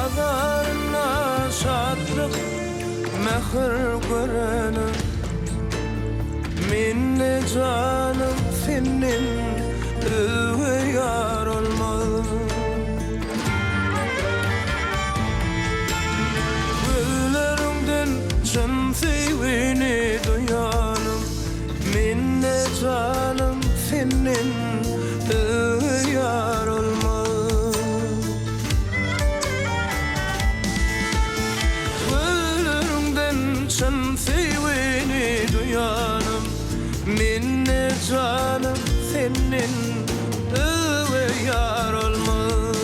Nazarına şadlık mehir görenim. Minne canım senin öve yar olmalı. Güllerimden can sevini duyanım. Minne canım senin öve yar olmalı. Güllerimden can sevini duyanım. Minne canım senin öve yar olmalı.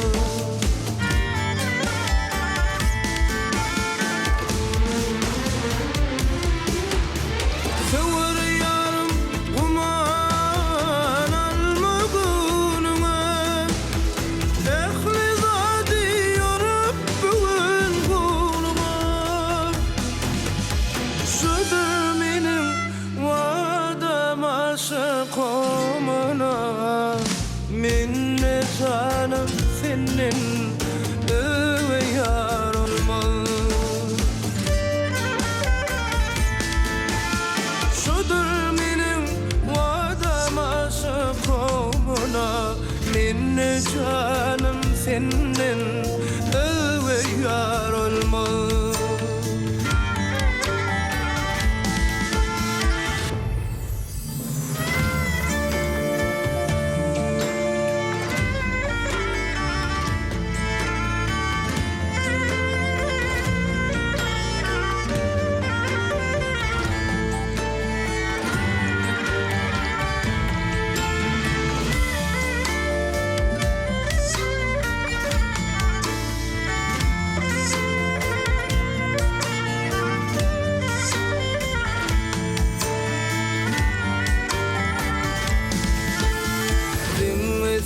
Sever yarım kuman alma günüme. Ehli zadi yorup bugün kuluma. Şudur benim vadam aşık olmana. Minne canım senin öve yar olmalı. Şudur benim vadam aşık olmana. Minne canım senin öve yar olmalı.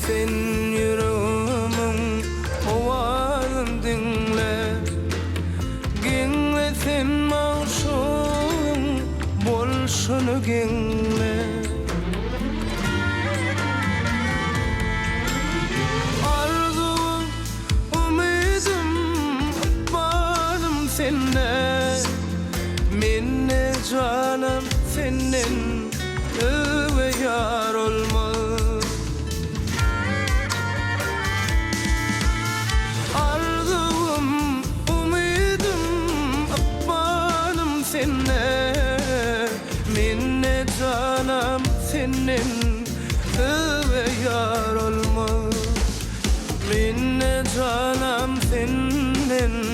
Sen yüreğimin ovağını dinle. Ginle sen mağşun bolşunu ginle. Arzum, ümidim, bağım seninle. Minne canım senin öve yar olmalı. Minne canım senin öve yar olmalı. Minne canım senin